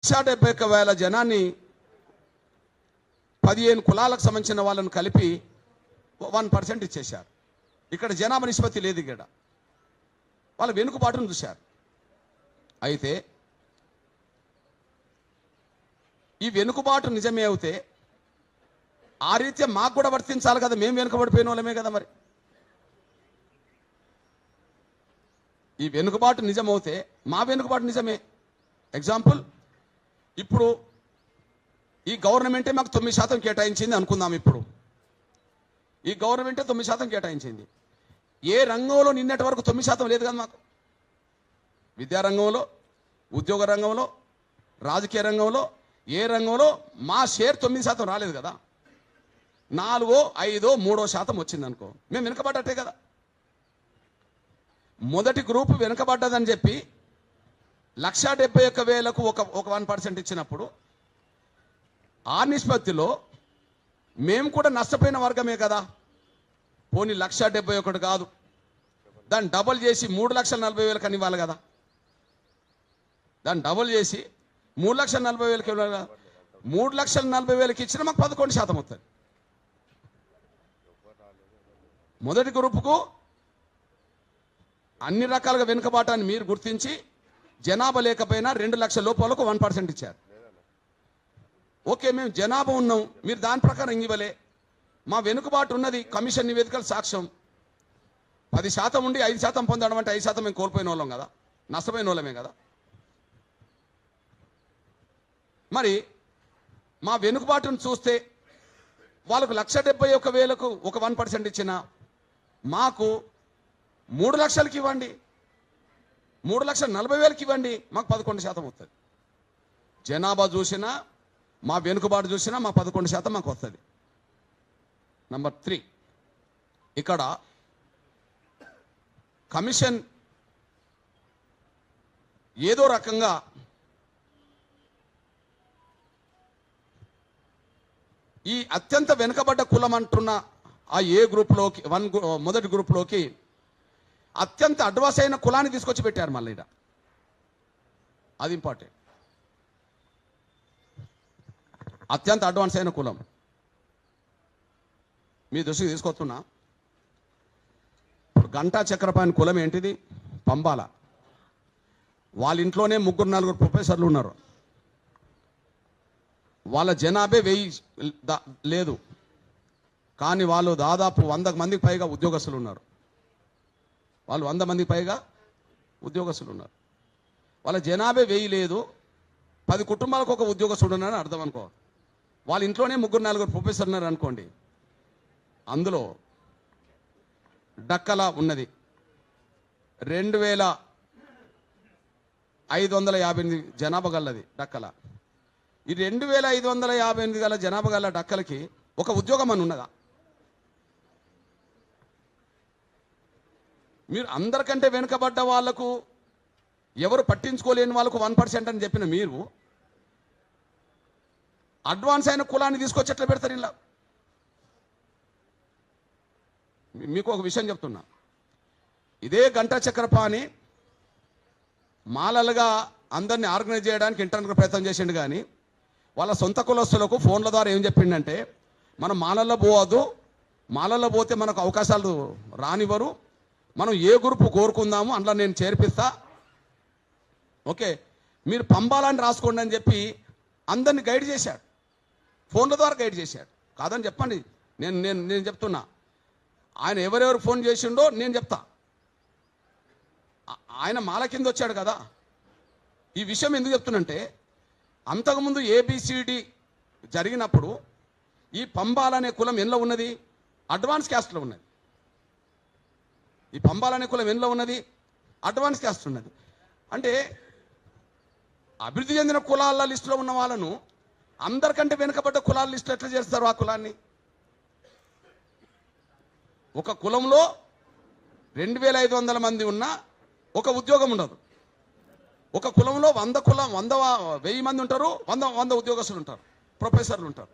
1,71,000 జనాన్ని 15 కులాలకు సంబంధించిన వాళ్ళని కలిపి 1% ఇచ్చేశారు. ఇక్కడ జనాభా నిష్పత్తి లేదు. ఇక్కడ వాళ్ళ వెనుకబాటును చూశారు. అయితే ఈ వెనుకబాటు నిజమే అవుతే ఆ రీత్యా మాకు కూడా వర్తించాలి కదా. మేము వెనుకబడిపోయిన వాళ్ళమే కదా. మరి ఈ వెనుకబాటు నిజమవుతే మా వెనుకబాటు నిజమే. ఎగ్జాంపుల్, ఇప్పుడు ఈ గవర్నమెంటే మాకు 9% కేటాయించింది అనుకుందాం. ఇప్పుడు ఈ గవర్నమెంటే 9% కేటాయించింది. ఏ రంగంలో నిన్నటి వరకు 9% లేదు కదా మాకు. విద్యారంగంలో, ఉద్యోగ రంగంలో, రాజకీయ రంగంలో, ఏ రంగంలో మా షేర్ 9% రాలేదు కదా. 4, 5, 3% వచ్చింది అనుకో, మేము వెనుకబడ్డట్టే కదా. మొదటి గ్రూపు వెనుకబడ్డదని చెప్పి 1,71,000కు ఒక 1% ఇచ్చినప్పుడు ఆ నిష్పత్తిలో మేము కూడా నష్టపోయిన వర్గమే కదా. పోనీ 1,71,000 కాదు, దాన్ని డబుల్ చేసి 3,40,000 అని ఇవ్వాలి కదా. దాన్ని డబుల్ చేసి 3,40,000 ఇవ్వాలి కదా. 3,40,000 ఇచ్చినా మాకు 11% వస్తుంది. మొదటి గ్రూపుకు అన్ని రకాలుగా వెనుకబాటాన్ని మీరు గుర్తించి జనాభా లేకపోయినా 2 లక్షల లోపాలకు 1% ఇచ్చారు. ఓకే, మేము జనాభా ఉన్నాం, మీరు దాని ప్రకారం ఇవ్వలే. మా వెనుకబాటు ఉన్నది, కమిషన్ నివేదికలు సాక్ష్యం. 10% ఉండి 5% పొందడం అంటే 5% మేము కోల్పోయిన వాళ్ళం కదా, నష్టపోయిన వాళ్ళమే కదా. మరి మా వెనుకబాటును చూస్తే వాళ్ళకు 1,71,000కు ఒక 1% ఇచ్చిన మాకు 3 లక్షలకి ఇవ్వండి, 3,40,000కి ఇవ్వండి, మాకు 11% వస్తుంది. జనాభా చూసినా మా వెనుకబాటు చూసినా మా 11% మాకు వస్తుంది. నంబర్ 3, ఇక్కడ కమిషన్ ఏదో రకంగా ఈ అత్యంత వెనుకబడ్డ కులం అంటున్న ఆ ఏ గ్రూప్లోకి మొదటి గ్రూప్లోకి అత్యంత అడ్వాన్స్ అయిన కులాన్ని తీసుకొచ్చి పెట్టారు మళ్ళీ. అది ఇంపార్టెంట్. అత్యంత అడ్వాన్స్ అయిన కులం మీ దృష్టికి తీసుకొస్తున్నా. ఇప్పుడు గంటా చక్రపాణి కులం ఏంటిది? పంబాల. వాళ్ళ ఇంట్లోనే 3-4 ప్రొఫెసర్లు ఉన్నారు. వాళ్ళ జనాభే 1000 లేదు, కానీ వాళ్ళు దాదాపు 100 మందికి పైగా ఉద్యోగస్తులు ఉన్నారు. వాళ్ళు 100 మందికి పైగా ఉద్యోగస్తులు ఉన్నారు. వాళ్ళ జనాభే 1000 లేదు, 10 కుటుంబాలకు ఒక ఉద్యోగస్తుడు ఉన్నారని అర్థం అనుకో. వాళ్ళ ఇంట్లోనే 3-4 ప్రొఫెసర్ ఉన్నారు అనుకోండి. అందులో డక్కల ఉన్నది 2,558 జనాభా గలది డక్కల. ఈ 2,558 గల జనాభా గల డక్కలకి ఒక ఉద్యోగం అని ఉన్నదా? మీరు అందరికంటే వెనుకబడ్డ వాళ్లకు, ఎవరు పట్టించుకోలేని వాళ్ళకు 1% అని చెప్పిన మీరు అడ్వాన్స్ అయిన కులాన్ని తీసుకొచ్చి ఎట్లా పెడతారు ఇలా? మీకు ఒక విషయం చెప్తున్నా. ఇదే గంటా చక్రపాణి మాలలుగా అందరినీ ఆర్గనైజ్ చేయడానికి ఇంటర్నెట్ ప్రయత్నం చేసిండు, కానీ వాళ్ళ సొంత కులస్తులకు ఫోన్ల ద్వారా ఏం చెప్పిండంటే, మనం మాలల్లో పోవద్దు, మాలల్లో పోతే మనకు అవకాశాలు రానివ్వరు, మనం ఏ గ్రూపు కోరుకుందాము అందులో నేను చేర్పిస్తా, ఓకే మీరు పంబాలని రాసుకోండి అని చెప్పి అందరిని గైడ్ చేశాడు. ఫోన్ల ద్వారా గైడ్ చేశాడు. కాదని చెప్పండి, నేను చెప్తున్నా. ఆయన ఎవరెవరు ఫోన్ చేసిండో నేను చెప్తా. ఆయన మాల కింద వచ్చాడు కదా. ఈ విషయం ఎందుకు చెప్తున్నంటే, అంతకుముందు ABCD జరిగినప్పుడు ఈ పంబాలనే కులం ఎందులో ఉన్నది? అడ్వాన్స్ క్యాస్ట్లో ఉన్నది. ఈ పంబాలనే కులం ఎందులో ఉన్నది? అడ్వాన్స్ క్యాస్ట్ ఉన్నది. అంటే అభివృద్ధి చెందిన కులాల లిస్టులో ఉన్న వాళ్ళను అందరికంటే వెనుకబడ్డ కులాల లిస్టులో ఎట్లా చేస్తారు? ఆ కులాన్ని ఒక కులంలో 2,500 మంది ఉన్నా ఒక ఉద్యోగం ఉండదు. ఒక కులంలో 1,000 మంది ఉంటారు, 100 ఉద్యోగస్తులు ఉంటారు, ప్రొఫెసర్లు ఉంటారు.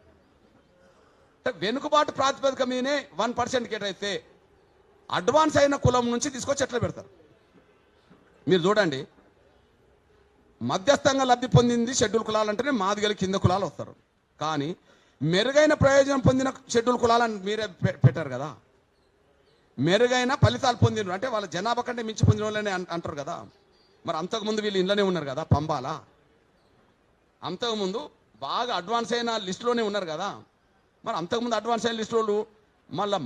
అంటే వెనుకబాటు ప్రాతిపదిక మీదనే 1% కేటాయితే అడ్వాన్స్ అయిన కులం నుంచి తీసుకొచ్చి ఎట్లా పెడతారు? మీరు చూడండి, మధ్యస్థంగా లబ్ధి పొందింది షెడ్యూల్ కులాలు అంటేనే మాదిగల కింద కులాలు వస్తారు. కానీ మెరుగైన ప్రయోజనం పొందిన షెడ్యూల్ కులాలని మీరే పెట్టారు కదా. మెరుగైన ఫలితాలు పొందిన అంటే వాళ్ళ జనాభా కంటే మించి పొందిన వాళ్ళని అంటారు కదా. మరి అంతకుముందు వీళ్ళు ఇంట్లోనే ఉన్నారు కదా, పంబాల అంతకుముందు బాగా అడ్వాన్స్ అయిన లిస్టులోనే ఉన్నారు కదా. మరి అంతకుముందు అడ్వాన్స్ అయిన లిస్టులు మళ్ళీ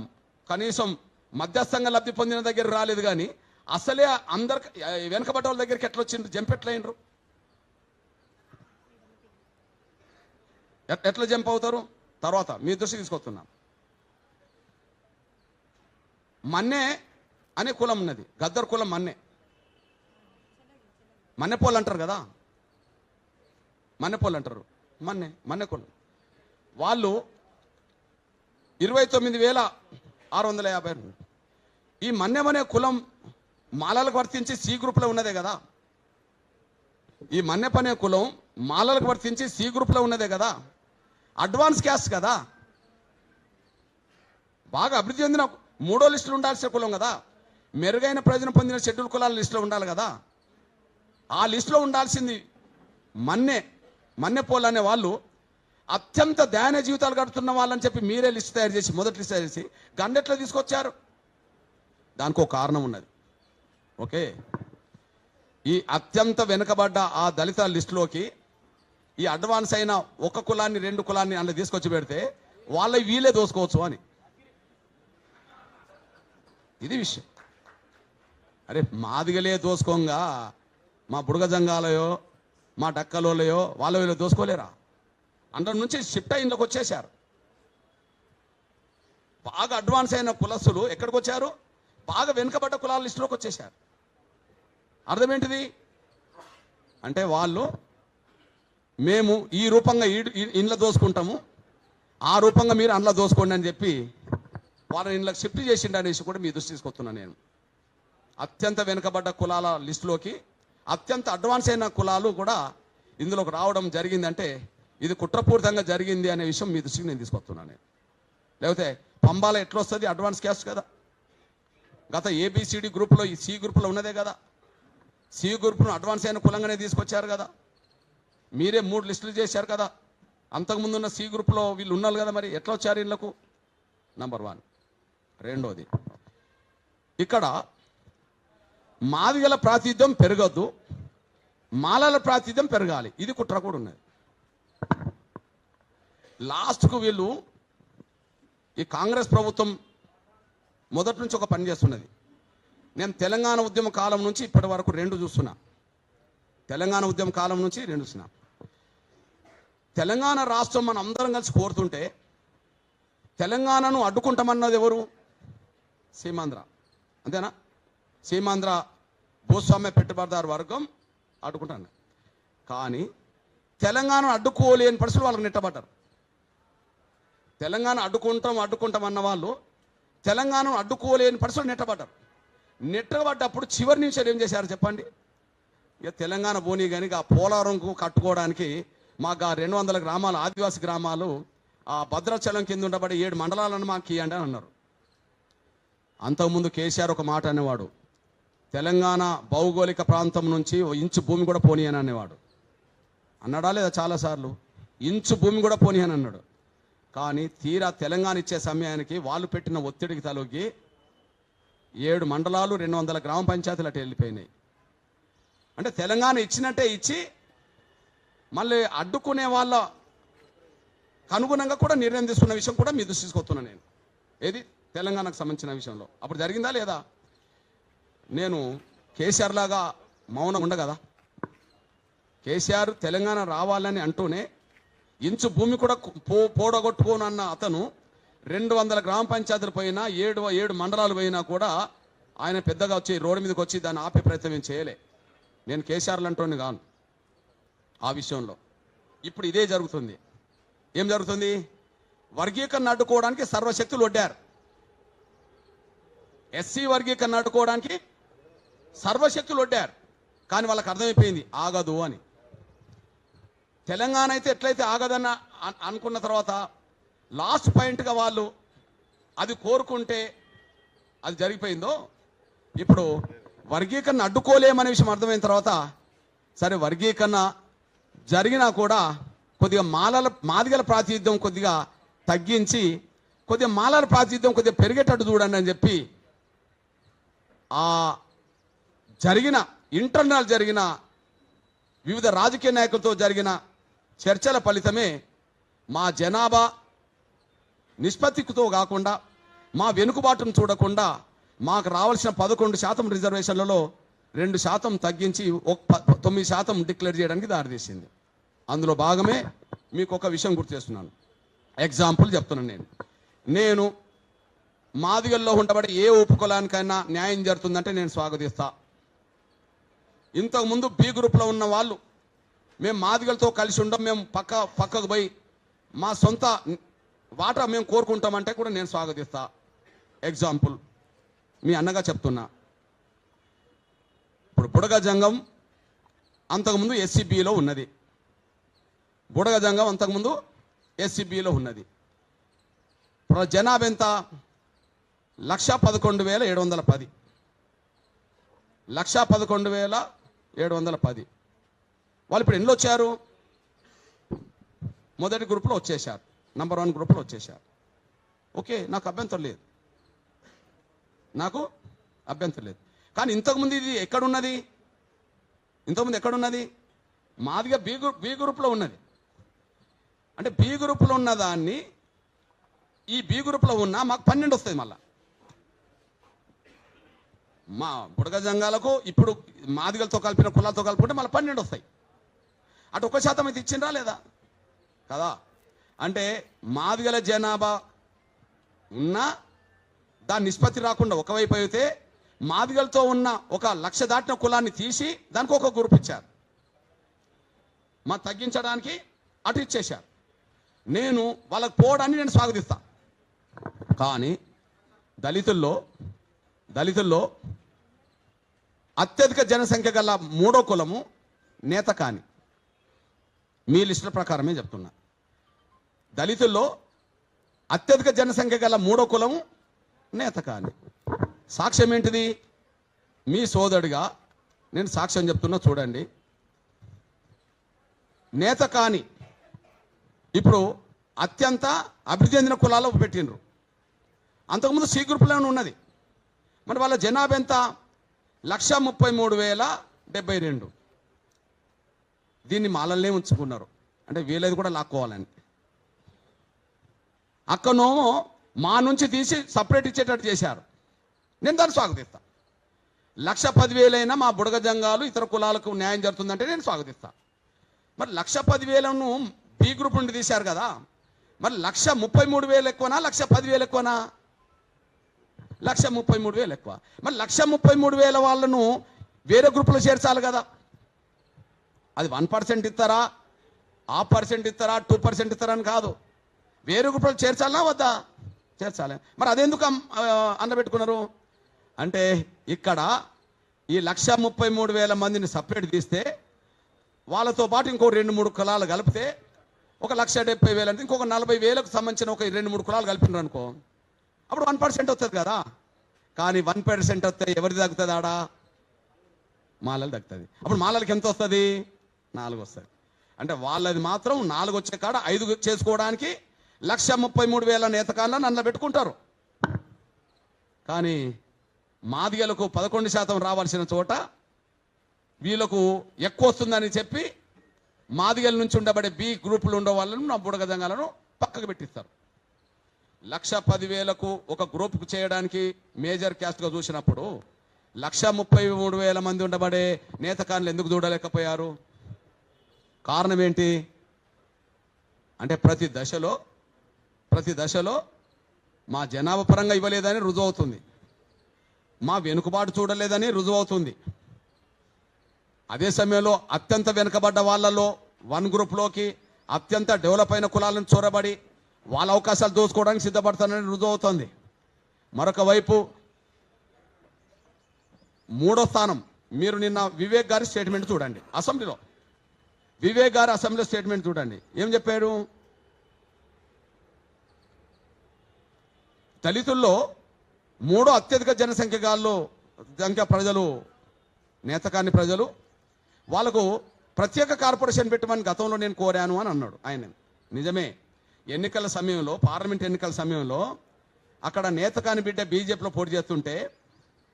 కనీసం మధ్యస్థంగా లబ్ధి పొందిన దగ్గర రాలేదు. కానీ అసలే అందరు వెనకబడ్డ వాళ్ళ దగ్గరికి ఎట్లా వచ్చిండ్రు, జంప్ ఎట్లా అయినరు, ఎట్లా జంప్ అవుతారు? తర్వాత మీ దృష్టికి తీసుకొస్తున్నాం. మన్నే అనే కులం ఉన్నది, గద్దర్ కులం మన్నెపోలు అంటారు కదా, మన్నెపోలు అంటారు, మన్నె కులం. వాళ్ళు 29,650. ఈ మన్నెమనే కులం మాలలకు వర్తించి సి గ్రూప్లో ఉన్నదే కదా. ఈ మన్నెపనే కులం మాలలకు వర్తించి సి గ్రూప్లో ఉన్నదే కదా. అడ్వాన్స్ క్యాస్ట్ కదా, బాగా అభివృద్ధి చెందిన 3వ లిస్టులో ఉండాల్సిన కులం కదా. మెరుగైన ప్రయోజనం పొందిన షెడ్యూల్ కులాల లిస్టులో ఉండాలి కదా. ఆ లిస్టులో ఉండాల్సింది మన్నెపోలు అనే వాళ్ళు అత్యంత దయనీయ జీవితాలు గడుపుతున్న వాళ్ళని చెప్పి మీరే లిస్ట్ తయారు చేసి, మొదటి లిస్ట్ తయారు చేసి గండెట్లో తీసుకొచ్చారు. దానికి ఒక కారణం ఉన్నది. ఓకే, ఈ అత్యంత వెనుకబడ్డ ఆ దళిత లిస్టులోకి ఈ అడ్వాన్స్ అయిన ఒక కులాన్ని 2 కులాన్ని అందులో తీసుకొచ్చి పెడితే వాళ్ళవి వీళ్ళే దోసుకోవచ్చు అని. ఇది విషయం. అరే మాదిగలే దోసుకోంగా మా బుడగ జంగాలయో మా డక్కలోలయో వాళ్ళ వీళ్ళు దోసుకోలేరా? అందులో నుంచి షిఫ్ట్ అయ్యింలోకి వచ్చేసారు. బాగా అడ్వాన్స్ అయిన కులస్తులు ఎక్కడికి వచ్చారు? బాగా వెనుకబడ్డ కులాల లిస్టులోకి వచ్చేసారు. అర్థం ఏంటిది అంటే వాళ్ళు మేము ఈ రూపంగా ఇండ్ల దోసుకుంటాము, ఆ రూపంగా మీరు అందులో దోసుకోండి అని చెప్పి వాళ్ళని ఇండ్లకు షిఫ్ట్ చేసిండు అనేసి కూడా మీ దృష్టి తీసుకొస్తున్నాను నేను. అత్యంత వెనుకబడ్డ కులాల లిస్టులోకి అత్యంత అడ్వాన్స్ అయిన కులాలు కూడా ఇందులోకి రావడం జరిగిందంటే ఇది కుట్రపూరితంగా జరిగింది అనే విషయం మీ దృష్టికి నేను తీసుకొస్తున్నాను నేను. లేకపోతే పంబాల ఎట్లా వస్తుంది, అడ్వాన్స్ క్యాస్ట్ కదా. గత ఏబిసిడి గ్రూప్లో ఈ సి గ్రూప్లో ఉన్నదే కదా. సి గ్రూప్ను అడ్వాన్స్ అయిన కులంగానే తీసుకొచ్చారు కదా. మీరే 3 లిస్టులు చేశారు కదా. అంతకుముందు ఉన్న సి గ్రూప్లో వీళ్ళు ఉన్నారు కదా. మరి ఎట్లా వచ్చారు వీళ్ళకు? నంబర్ 1. రెండోది, ఇక్కడ మాదిగల ప్రాతినిధ్యం పెరగద్దు, మాలల ప్రాతినిధ్యం పెరగాలి. ఇది కుట్ర కూడా ఉన్నది. లాస్ట్కు వీళ్ళు ఈ కాంగ్రెస్ ప్రభుత్వం మొదటి నుంచి ఒక పని చేస్తున్నది. నేను తెలంగాణ ఉద్యమ కాలం నుంచి ఇప్పటి వరకు 2 చూస్తున్నా. తెలంగాణ ఉద్యమ కాలం నుంచి 2 చూస్తున్నా. తెలంగాణ రాష్ట్రం మనం అందరం కలిసి కోరుతుంటే తెలంగాణను అడ్డుకుంటామన్నది ఎవరు? సీమాంధ్ర, అంతేనా? సీమాంధ్ర భూస్వామ్య పెట్టుబడిదారు వర్గం అడ్డుకుంటాను. కానీ తెలంగాణను అడ్డుకోలేని పరిస్థితులు వాళ్ళకి నెట్టబడ్డారు. తెలంగాణ అడ్డుకుంటాం అన్న వాళ్ళు తెలంగాణను అడ్డుకోలేని పరిస్థితులు నెట్టబడ్డారు. నెట్టబడ్డప్పుడు చివరి నిమిషాలు ఏం చేశారు చెప్పండి? ఇక తెలంగాణ పోనీ కానీ ఆ పోలవరంకు కట్టుకోవడానికి మాకు ఆ 200 గ్రామాలు ఆదివాసీ గ్రామాలు ఆ భద్రాచలం కింద ఉండబడి 7 మండలాలను మాకు ఇవ్వండి అని అన్నారు. అంతకుముందు కేసీఆర్ ఒక మాట అనేవాడు, తెలంగాణ భౌగోళిక ప్రాంతం నుంచి 1 ఇంచు భూమి కూడా పోనీ అని అనేవాడు. అన్నాడా లేదా? చాలాసార్లు ఇంచు భూమి కూడా పోనీ అని అన్నాడు. కానీ తీరా తెలంగాణ ఇచ్చే సమయానికి వాళ్ళు పెట్టిన ఒత్తిడికి తలొగ్గి 7 మండలాలు 200 గ్రామ పంచాయతీలు అటు వెళ్ళిపోయినాయి. అంటే తెలంగాణ ఇచ్చినట్టే ఇచ్చి మళ్ళీ అడ్డుకునే వాళ్ళ అనుగుణంగా కూడా నిర్ణయం తీసుకున్న విషయం కూడా మీ దృష్టి తీసుకొస్తున్నా నేను. ఏది తెలంగాణకు సంబంధించిన విషయంలో అప్పుడు జరిగిందా లేదా? నేను కేసీఆర్ లాగా మౌనం ఉండగదా? కేసీఆర్ తెలంగాణ రావాలని అంటూనే ఇంచు భూమి కూడా పోడగొట్టుకోనన్న అతను 200 గ్రామ పంచాయతీలు పోయినా 7 మండలాలు పోయినా కూడా ఆయన పెద్దగా వచ్చి రోడ్డు మీదకి వచ్చి దాన్ని ఆపే ప్రయత్నం ఏం చేయలే. నేను కేసీఆర్లు అంటోని కాను ఆ విషయంలో. ఇప్పుడు ఇదే జరుగుతుంది. ఏం జరుగుతుంది? వర్గీకరణ అడ్డుకోవడానికి సర్వశక్తులు ఒడ్డారు. ఎస్సీ వర్గీకరణ అడ్డుకోవడానికి సర్వశక్తులు ఒడ్డారు. కానీ వాళ్ళకి అర్థమైపోయింది ఆగదు అని. తెలంగాణ అయితే ఎట్లయితే ఆగదన్న అనుకున్న తర్వాత లాస్ట్ పాయింట్గా వాళ్ళు అది కోరుకుంటే అది జరిగిపోయిందో, ఇప్పుడు వర్గీకరణ అడ్డుకోలేమనే విషయం అర్థమైన తర్వాత సరే వర్గీకరణ జరిగినా కూడా కొద్దిగా మాదిగల ప్రాతినిధ్యం కొద్దిగా తగ్గించి కొద్దిగా మాలల ప్రాతినిధ్యం కొద్దిగా పెరిగేటట్టు చూడండి అని చెప్పి ఆ ఇంటర్నల్ జరిగిన వివిధ రాజకీయ నాయకులతో జరిగిన చర్చల ఫలితమే మా జనాభా నిష్పత్తితో కాకుండా మా వెనుకబాటును చూడకుండా మాకు రావాల్సిన 11% రిజర్వేషన్లలో 2% తగ్గించి 9% డిక్లేర్ చేయడానికి దారితీసింది. అందులో భాగమే మీకు ఒక విషయం గుర్తు చేస్తున్నాను. ఎగ్జాంపుల్ చెప్తున్నాను. నేను మాదిగల్లో ఉండబడి ఏ ఉపకులానికైనా న్యాయం జరుగుతుందంటే నేను స్వాగతిస్తా. ఇంతకుముందు బి గ్రూప్లో ఉన్న వాళ్ళు మేము మాదిగలతో కలిసి ఉండం, మేము పక్కకు పోయి మా సొంత వాటా మేము కోరుకుంటామంటే కూడా నేను స్వాగతిస్తా. ఎగ్జాంపుల్ మీ అన్నగా చెప్తున్నా. ఇప్పుడు బుడగ జంగం అంతకుముందు ఎస్సీబీలో ఉన్నది. బుడగ జంగం అంతకుముందు ఎస్సీబీలో ఉన్నది. ఇప్పుడు జనాభా ఎంత? 1,11,710. 1,11,710. వాళ్ళు ఇప్పుడు ఎన్ని వచ్చారు? మొదటి గ్రూప్లో వచ్చేసారు, నంబర్ 1 గ్రూప్లో వచ్చేసారు. ఓకే, నాకు అభ్యంతరం లేదు. కానీ ఇంతకుముందు ఇది ఎక్కడున్నది? మాదిగా బి గ్రూప్లో ఉన్నది. అంటే బి గ్రూప్లో ఉన్న దాన్ని ఈ బి గ్రూప్లో ఉన్న మాకు 12 వస్తుంది. మళ్ళా మా బుడగ జంగాలకు ఇప్పుడు మాదిగలతో కలిపిన కులాలతో కలుపుకుంటే మళ్ళీ 12 వస్తాయి. అటు 1% అయితే ఇచ్చిండ్రా లేదా కదా? అంటే మాదిగల జనాభా ఉన్నా దాని నిష్పత్తి రాకుండా ఒకవైపు అయితే మాదిగలతో ఉన్న 1,00,000 దాటిన కులాన్ని తీసి దానికి ఒక గ్రూప్ ఇచ్చారు. మా తగ్గించడానికి అటు ఇచ్చేశారు. నేను వాళ్ళకి పోవడాన్ని నేను స్వాగతిస్తా. కానీ దళితుల్లో అత్యధిక జనసంఖ్య గల 3వ కులము నేత కాని. మీ లిస్టుల ప్రకారమే చెప్తున్నా. దళితుల్లో అత్యధిక జనసంఖ్య గల 3వ కులము నేత కాని. సాక్ష్యం ఏంటిది? మీ సోదరుడిగా నేను సాక్ష్యం చెప్తున్నా, చూడండి. నేత కాని ఇప్పుడు అత్యంత అభివృద్ధి చెందిన కులాల్లో పెట్టినరు. అంతకుముందు సి గ్రూప్లోనే ఉన్నది. మరి వాళ్ళ జనాభా ఎంత? 1,33,072. దీన్ని మాలల్నే ఉంచుకున్నారు. అంటే వీళ్ళది కూడా లాక్కోవాలని. అక్కనోమో మా నుంచి తీసి సపరేట్ ఇచ్చేటట్టు చేశారు. నేను దాన్ని స్వాగతిస్తా. 1,10,000 మా బుడగ జంగాలు ఇతర కులాలకు న్యాయం జరుగుతుందంటే నేను స్వాగతిస్తా. మరి 1,10,000 బి గ్రూప్ నుండి తీశారు కదా. మరి 1,33,000 ఎక్కువనా 1,10,000 ఎక్కువనా? 1,33,000 ఎక్కువ. మరి 1,33,000 వాళ్ళను వేరే గ్రూపులో చేర్చాలి కదా. అది 1% ఇస్తారా, 0.5% ఇస్తారా, 2% ఇస్తారా అని కాదు. వేరే గ్రూపులో చేర్చాలనా వద్దా? చేర్చాలి. మరి అదెందుకు అందబెట్టుకున్నారు అంటే ఇక్కడ ఈ 1,33,000 మందిని సపరేట్ తీస్తే వాళ్ళతో పాటు ఇంకో 2-3 కులాలు కలిపితే 1,70,000 అంటే ఇంకొక 40,000కు సంబంధించిన ఒక 2-3 కులాలు కలిపినారు అనుకో, అప్పుడు 1% వస్తుంది కదా. కానీ 1% వస్తే ఎవరిది తగ్గుతుంది? ఆడ మాలలు తగ్గుతుంది. అప్పుడు మాలలకి ఎంత వస్తుంది? 4 వస్తుంది. అంటే వాళ్ళది మాత్రం 4 వచ్చే కాడ 5 చేసుకోవడానికి 1,33,000 నేతకాళ్ళని అందులో పెట్టుకుంటారు. కానీ మాదిగలకు 11% రావాల్సిన చోట వీళ్ళకు ఎక్కువ వస్తుందని చెప్పి మాదిగల నుంచి ఉండబడే బి గ్రూపులు ఉండే వాళ్ళను నా బుడగ జంగాలను పక్కకు పెట్టిస్తారు. 1,10,000కు ఒక గ్రూప్కు చేయడానికి మేజర్ క్యాస్ట్గా చూసినప్పుడు 1,33,000 మంది ఉండబడే నేతకాన్లు ఎందుకు చూడలేకపోయారు? కారణం ఏంటి అంటే ప్రతి దశలో మా జనాభా పరంగా ఇవ్వలేదని రుజువు అవుతుంది, మా వెనుకబాటు చూడలేదని రుజువు అవుతుంది. అదే సమయంలో అత్యంత వెనుకబడ్డ వాళ్ళలో 1 గ్రూప్లోకి అత్యంత డెవలప్ అయిన కులాలను చొరబడి వాళ్ళ అవకాశాలు దోచుకోవడానికి సిద్ధపడతానని రుజువు అవుతుంది. మరొక వైపు 3వ స్థానం మీరు నిన్న వివేక్ గారి స్టేట్మెంట్ చూడండి. అసెంబ్లీలో వివేక్ గారి స్టేట్మెంట్ చూడండి. ఏం చెప్పారు? దళితుల్లో 3వ అత్యధిక జనసంఖ్య ప్రజలు నేతకాని ప్రజలు, వాళ్ళకు ప్రత్యేక కార్పొరేషన్ పెట్టమని గతంలో నేను కోరాను అని అన్నాడు ఆయన. నిజమే, ఎన్నికల సమయంలో, పార్లమెంట్ ఎన్నికల సమయంలో అక్కడ నేతకాని బిడ్డ బీజేపీలో పోటీ చేస్తుంటే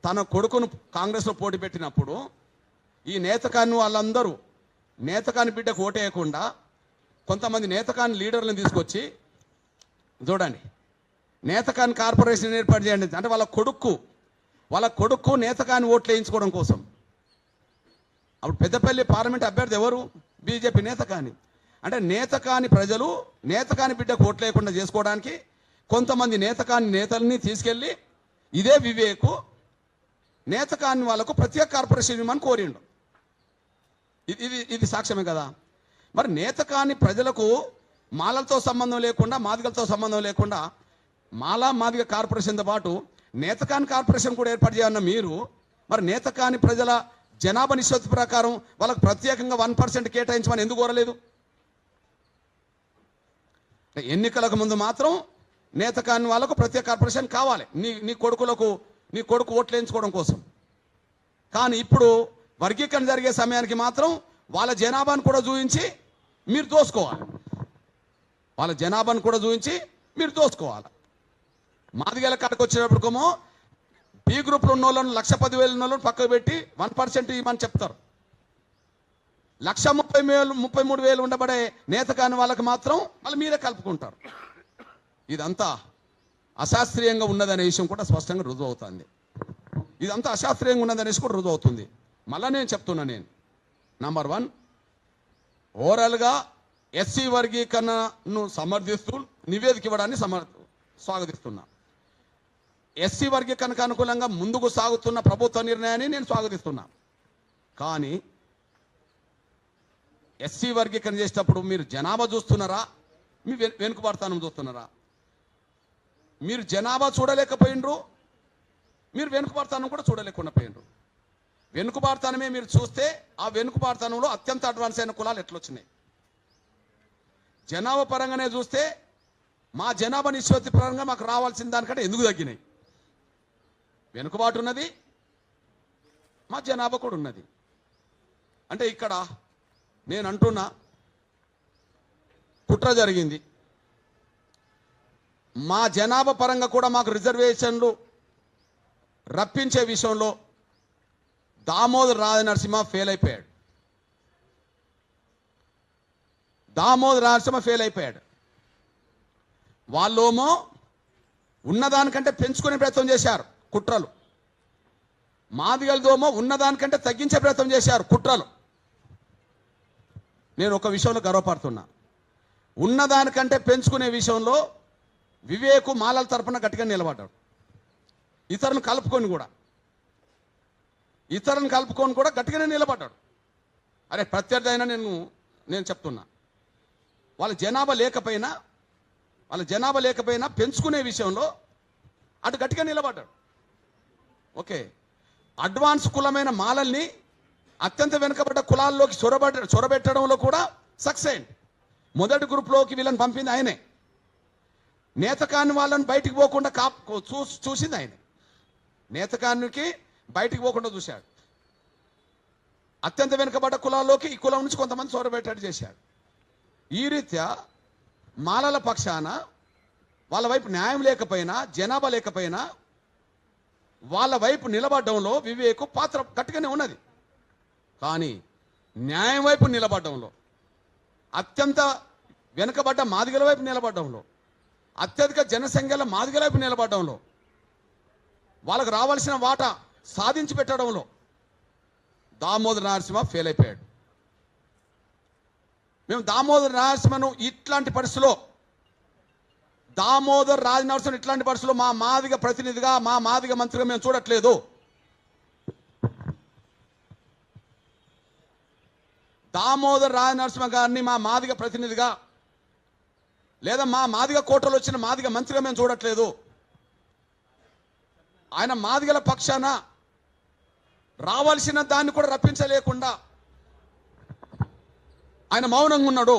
తన కొడుకును కాంగ్రెస్లో పోటీ పెట్టినప్పుడు ఈ నేతకాని వాళ్ళందరూ నేతకాని బిడ్డకు ఓటేయకుండా కొంతమంది నేతకాని లీడర్లను తీసుకొచ్చి, చూడండి, నేతకాని కార్పొరేషన్ ఏర్పాటు చేయండి అంటే వాళ్ళ కొడుకు నేతకాని ఓట్లు వేయించుకోవడం కోసం. అప్పుడు పెద్దపల్లి పార్లమెంట్ అభ్యర్థి ఎవరు? బీజేపీ నేతకాని. అంటే నేతకాని ప్రజలు నేతకాని బిడ్డకు ఓట్లు లేకుండా చేసుకోవడానికి కొంతమంది నేతకాని నేతల్ని తీసుకెళ్ళి ఇదే వివేకు నేతకాని వాళ్ళకు ప్రత్యేక కార్పొరేషన్ ఇవ్వమని కోరిండు. ఇది సాక్ష్యమే కదా. మరి నేతకాని ప్రజలకు మాలలతో సంబంధం లేకుండా, మాదిగలతో సంబంధం లేకుండా మాదిగ కార్పొరేషన్తో పాటు నేతకాని కార్పొరేషన్ కూడా ఏర్పాటు చేయాలన్న మీరు, మరి నేతకాని ప్రజల జనాభా నిష్పత్తి ప్రకారం వాళ్ళకు ప్రత్యేకంగా 1% కేటాయించమని ఎందుకు కోరలేదు? ఎన్నికలకు ముందు మాత్రం నేతకాని వాళ్ళకు ప్రత్యేక కార్పొరేషన్ కావాలి నీ కొడుకు ఓట్లు వేయించుకోవడం కోసం. కానీ ఇప్పుడు వర్గీకరణ జరిగే సమయానికి మాత్రం వాళ్ళ జనాభాను కూడా చూపించి మీరు దోసుకోవాలి. మాదిగల కాడికి వచ్చేటప్పటికేమో బి గ్రూప్లో ఉన్న వాళ్ళను 1,10,000 ఉన్న వాళ్ళని పక్కకు పెట్టి 1% ఇవ్వమని చెప్తారు. 1,33,000 ఉండబడే నేతకాని వాళ్ళకి మాత్రం మళ్ళీ మీరే కలుపుకుంటారు. ఇదంతా అశాస్త్రీయంగా ఉన్నదనే విషయం కూడా స్పష్టంగా రుజువు అవుతుంది. ఇదంతా అశాస్త్రీయంగా ఉన్నదనేసి కూడా రుజువు అవుతుంది. మళ్ళీ నేను చెప్తున్నా, నంబర్ 1 ఓవరాల్గా ఎస్సీ వర్గీకరణను సమర్థిస్తూ నివేదిక ఇవ్వడాన్ని స్వాగతిస్తున్నా. ఎస్సీ వర్గీకరణకు అనుకూలంగా ముందుకు సాగుతున్న ప్రభుత్వ నిర్ణయాన్ని నేను స్వాగతిస్తున్నా. కానీ ఎస్సీ వర్గీకరణ చేసేటప్పుడు మీరు జనాభా చూస్తున్నారా, మీ వెనుకబాటుతనం చూస్తున్నారా? మీరు జనాభా చూడలేకపోయినరు, మీరు వెనుకబాటుతనం కూడా చూడలేకుండా పోయినరు. వెనుకబాటుతనమే మీరు చూస్తే ఆ వెనుకబాటుతనంలో అత్యంత అడ్వాన్స్ అయిన కులాలు ఎట్లొచ్చినాయి? జనాభా పరంగానే చూస్తే మా జనాభా నిష్పత్తి పరంగా మాకు రావాల్సిన దానికంటే ఎందుకు తగ్గినాయి? వెనుకబాటు ఉన్నది, మా జనాభా కూడా ఉన్నది. అంటే ఇక్కడ నేను అంటున్నా, కుట్ర జరిగింది. మా జనాభా పరంగా కూడా మాకు రిజర్వేషన్లు రప్పించే విషయంలో దామోదర్ రాజనరసింహ ఫెయిల్ అయిపోయాడు. వాళ్ళేమో ఉన్నదానికంటే పెంచుకునే ప్రయత్నం చేశారు, కుట్రలు. మాదిగలదోమో ఉన్నదానికంటే తగ్గించే ప్రయత్నం చేశారు, కుట్రలు. నేను ఒక విషయంలో గర్వపడుతున్నా, ఉన్నదానికంటే పెంచుకునే విషయంలో వివేకు మాలల తరపున గట్టిగా నిలబడ్డాడు. ఇతరులను కలుపుకొని కూడా గట్టిగానే నిలబడ్డాడు. అరే ప్రత్యర్థి అయినా నేను చెప్తున్నా, వాళ్ళ జనాభా లేకపోయినా పెంచుకునే విషయంలో అటు గట్టిగా నిలబడ్డాడు. ఓకే, అడ్వాన్స్ కులమైన మాలల్ని అత్యంత వెనుకబడ్డ కులాల్లోకి చొరబెట్టడంలో కూడా సక్సెస్ అయింది. మొదటి గ్రూప్లోకి వీళ్ళని పంపింది ఆయనే. నేతకాని వాళ్ళని బయటికి పోకుండా చూసింది ఆయన. నేతకానికి బయటికి పోకుండా చూశాడు. అత్యంత వెనుకబడ్డ కులాల్లోకి ఈ కులం నుంచి కొంతమంది చొరబెట్టేట్టు చేశాడు. ఈ రీత్యా మాలల పక్షాన వాళ్ళ వైపు న్యాయం లేకపోయినా, జనాభా లేకపోయినా వాళ్ళ వైపు నిలబడడంలో వివేకు పాత్ర గట్టిగానే ఉన్నది. కానీ న్యాయం వైపు నిలబడడంలో, అత్యంత వెనుకబడ్డ మాదిగల వైపు నిలబడడంలో, అత్యధిక జనసంఖ్యల మాదిగల వైపు నిలబడడంలో, వాళ్ళకు రావాల్సిన వాటా సాధించి పెట్టడంలో దామోదర్ నరసింహ ఫెయిల్ అయిపోయాడు. మేము దామోదర్ నరసింహను ఇట్లాంటి పరిస్థితిలో, దామోదర్ రాజనరసింహ ఇట్లాంటి పరిస్థితిలో మా మాదిగ ప్రతినిధిగా, మా మాదిగ మంత్రిగా మేము చూడట్లేదు. దామోదర్ రాజనరసింహ గారిని మా మాదిగ ప్రతినిధిగా లేదా మా మాదిగ కోటలో వచ్చిన మాదిగ మంత్రిగా మేము చూడట్లేదు. ఆయన మాదిగల పక్షాన రావాల్సిన దాన్ని కూడా రప్పించలేకుండా ఆయన మౌనంగా ఉన్నాడు.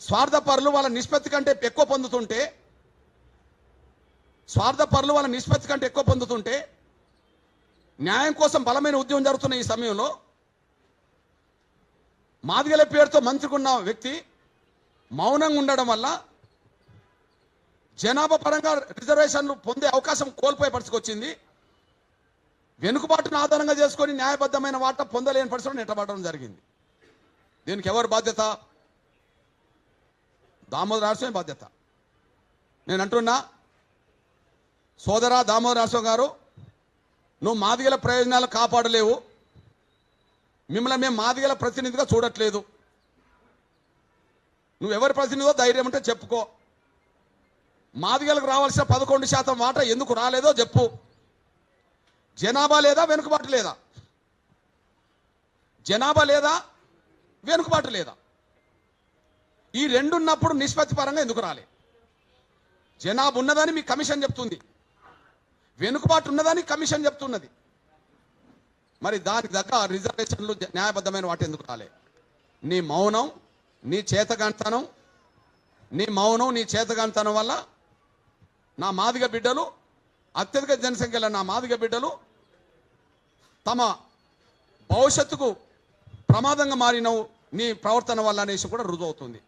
స్వార్థపరులు వాళ్ళ నిష్పత్తి కంటే ఎక్కువ పొందుతుంటే, న్యాయం కోసం బలమైన ఉద్యమం జరుగుతున్న ఈ సమయంలో మాదిగల పేరుతో మంత్రికున్న వ్యక్తి మౌనంగా ఉండడం వల్ల జనాభా పరంగా రిజర్వేషన్లు పొందే అవకాశం కోల్పోయే పరిస్థితికి వచ్చింది. వెనుకబాటును ఆధారంగా చేసుకొని న్యాయబద్ధమైన వాటా పొందలేని పరిస్థితులు నెట్టబడడం జరిగింది. దీనికి ఎవరు బాధ్యత? దామోదర రాజస్వామి బాధ్యత. నేను అంటున్నా, సోదరా దామోదర రాజస్వామి గారు, నువ్వు మాదిగల ప్రయోజనాలు కాపాడలేవు. మిమ్మల్ని మేము మాదిగల ప్రతినిధిగా చూడట్లేదు. నువ్వు ఎవరి ప్రతినిధో ధైర్యం ఉంటే చెప్పుకో. మాదిగలకు రావాల్సిన 11% వాటా ఎందుకు రాలేదో చెప్పు. జనాభా లేదా, వెనుకబాటు లేదా? జనాభా లేదా, వెనుకబాటు లేదా? ఈ రెండున్నప్పుడు నిష్పత్తి పరంగా ఎందుకు రాలే? జనాభా ఉన్నదని మీ కమిషన్ చెప్తుంది, వెనుకబాటు ఉన్నదని కమిషన్ చెప్తున్నది. మరి దానికి దగ్గర రిజర్వేషన్లు న్యాయబద్ధమైన వాటి ఎందుకు రాలే? నీ మౌనం, నీ చేతగాంతనం, నీ చేతగాంతనం వల్ల నా మాదిగ బిడ్డలు, అత్యధిక జనసంఖ్యల నా మాదిగ బిడ్డలు తమ భవిష్యత్తుకు ప్రమాదంగా మారినవు నీ ప్రవర్తన వల్ల అనేసి కూడా రుజువు అవుతుంది.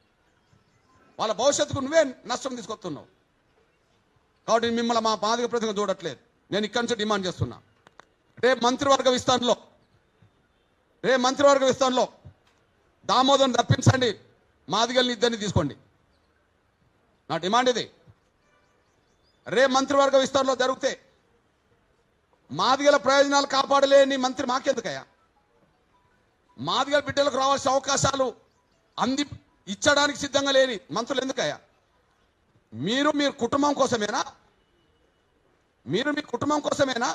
వాళ్ళ భవిష్యత్తుకు నువ్వే నష్టం తీసుకొస్తున్నావు. కాబట్టి మిమ్మల్ని మా మాదిగ ప్రతిగా చూడట్లేదు. నేను ఇక్కడి నుంచి డిమాండ్ చేస్తున్నా, రేపు మంత్రివర్గ విస్తరణలో దామోదర్ని తప్పించండి, మాదిగల్ని ఇద్దరిని తీసుకోండి. నా డిమాండ్ ఇది. రేపు మంత్రివర్గ విస్తరణలో జరిగితే మాదిగల ప్రయోజనాలు కాపాడలేని మంత్రి మాకెందుకయ్యా? మాదిగల బిడ్డలకు రావాల్సిన అవకాశాలు ఇచ్చడానికి సిద్ధంగా లేని మంత్రులు ఎందుకయ్యా? మీరు మీ కుటుంబం కోసమేనా?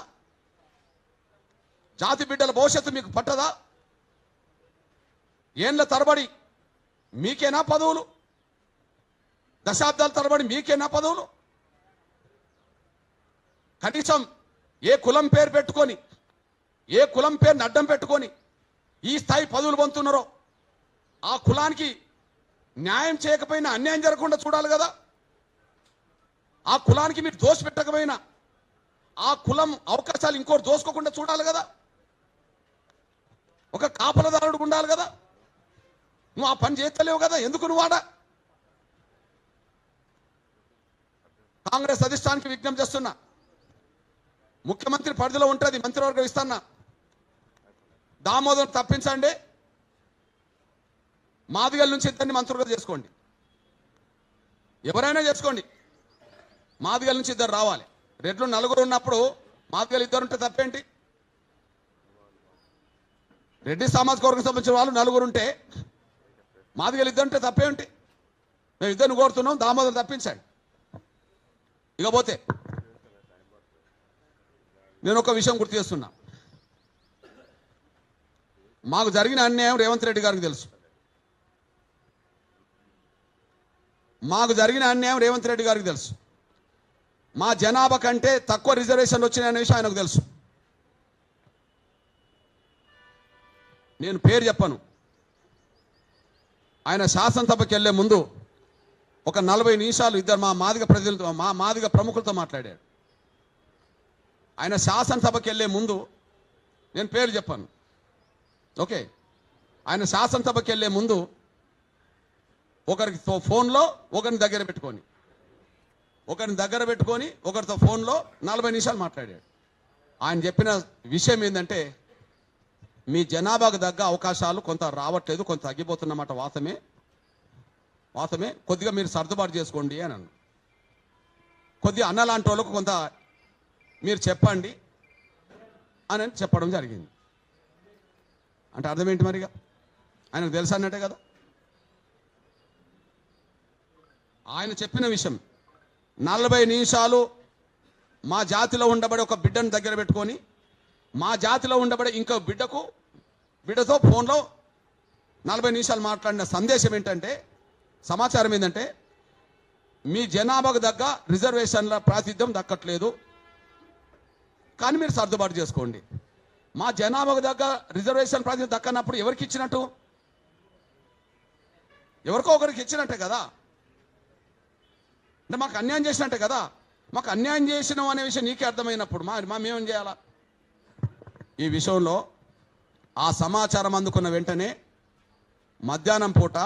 జాతి బిడ్డల భవిష్యత్తు మీకు పట్టదా? ఏళ్ళ తరబడి మీకేనా పదవులు? దశాబ్దాల తరబడి మీకేనా పదవులు? కనీసం ఏ కులం పేరు పెట్టుకొని, ఏ కులం పేరుని అడ్డం పెట్టుకొని ఈ స్థాయి పదవులు పొందుతున్నారో ఆ కులానికి న్యాయం చేయకపోయినా అన్యాయం జరగకుండా చూడాలి కదా. ఆ కులానికి మీరు దోష పెట్టకపోయినా ఆ కులం అవకాశాలు ఇంకోటి దోసుకోకుండా చూడాలి కదా. ఒక కాపలదారుడు ఉండాలి కదా. నువ్వు ఆ పని చేస్తలేవు కదా. ఎందుకు నువ్వు కాంగ్రెస్ అధిష్టానానికి విజ్ఞప్తి చేస్తున్నా, ముఖ్యమంత్రి పరిధిలో ఉంటుంది మంత్రివర్గ విస్తరణ. దామోదర్ తప్పించండి, మాదిగల నుంచి ఇద్దరిని మంత్రులుగా చేసుకోండి. ఎవరైనా చేసుకోండి, మాదిగల నుంచి ఇద్దరు రావాలి. రెడ్లు నలుగురు ఉన్నప్పుడు మాదిగలు ఇద్దరుంటే తప్పేంటి? రెడ్డి సామాజిక వర్గం సంబంధించిన వాళ్ళు నలుగురుంటే మాదిగలు ఇద్దరుంటే తప్పేంటి? మేము ఇద్దరిని కోరుతున్నాం, దామోదర్ తప్పించండి. ఇకపోతే నేను ఒక విషయం గుర్తు చేస్తున్నా. మాకు జరిగిన అన్యాయం రేవంత్ రెడ్డి గారికి తెలుసు. మా జనాభా కంటే తక్కువ రిజర్వేషన్లు వచ్చినాయనే విషయం ఆయనకు తెలుసు. నేను పేరు చెప్పను. ఆయన శాసనసభకి వెళ్లే ముందు ఒక 40 నిమిషాలు ఇద్దరు మా మాదిగ ప్రముఖులతో మాట్లాడాడు. ఆయన శాసనసభకి వెళ్లే ముందు, నేను పేరు చెప్పాను, ఓకే, ఆయన శాసనసభకి వెళ్లే ముందు ఒకరికి ఫోన్లో ఒకరిని దగ్గర పెట్టుకొని ఒకరితో ఫోన్లో 40 నిమిషాలు మాట్లాడాడు. ఆయన చెప్పిన విషయం ఏంటంటే, మీ జనాభాకు తగ్గ అవకాశాలు కొంత రావట్లేదు, కొంత తగ్గిపోతున్నమాట వాస్తవమే, కొద్దిగా మీరు సర్దుబాటు చేసుకోండి అని అన్నాడు. కొద్దిగా అన్నలాంటి వాళ్ళకు కొంత మీరు చెప్పండి అని చెప్పడం జరిగింది. అంటే అర్థం ఏంటి మరిగా? ఆయనకు తెలుసు అన్నట్టే కదా. ఆయన చెప్పిన విషయం 40 నిమిషాలు మా జాతిలో ఉండబడే ఒక బిడ్డను దగ్గర పెట్టుకొని, మా జాతిలో ఉండబడే ఇంకో బిడ్డతో ఫోన్లో 40 నిమిషాలు మాట్లాడిన సమాచారం ఏంటంటే, మీ జనాభాకు తగ్గ రిజర్వేషన్ల ప్రాతినిధ్యం దక్కట్లేదు, కానీ మీరు సర్దుబాటు చేసుకోండి. మా జనాభాకు తగ్గ రిజర్వేషన్ ప్రాతినిధ్యం దక్కనప్పుడు ఎవరికి ఇచ్చినట్టు? ఎవరికో ఒకరికి ఇచ్చినట్టే కదా. అంటే మాకు అన్యాయం చేసినట్టే కదా. మాకు అన్యాయం చేసినాం అనే విషయం నీకే అర్థమైనప్పుడు మేమేం చేయాలా? ఈ విషయంలో ఆ సమాచారం అందుకున్న వెంటనే మధ్యాహ్నం పూట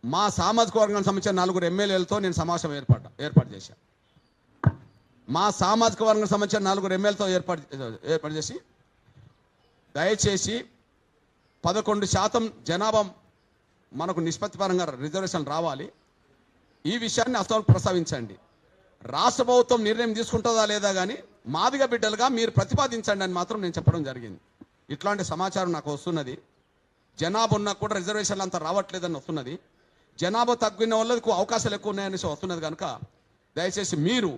మా సామాజిక వర్గానికి సంబంధించిన 4 ఎమ్మెల్యేలతో నేను సమావేశం ఏర్పాటు చేశాను. మా సామాజిక వర్గానికి సంబంధించిన 4 ఎమ్మెల్యేలతో ఏర్పాటు చేసి దయచేసి 11% జనాభా మనకు నిష్పత్తిపరంగా రిజర్వేషన్ రావాలి, ఈ విషయాన్ని అసలు ప్రస్తావించండి. రాష్ట్ర ప్రభుత్వం నిర్ణయం తీసుకుంటుందా లేదా కానీ మాదిగ బిడ్డలుగా మీరు ప్రతిపాదించండి అని మాత్రం నేను చెప్పడం జరిగింది. ఇట్లాంటి సమాచారం నాకు వస్తున్నది. జనాభా ఉన్నా కూడా రిజర్వేషన్లు అంతా రావట్లేదని వస్తున్నది. జనాభా తగ్గిన వాళ్ళకు అవకాశాలు ఎక్కువ ఉన్నాయనేసి వస్తున్నది. కనుక దయచేసి మీరు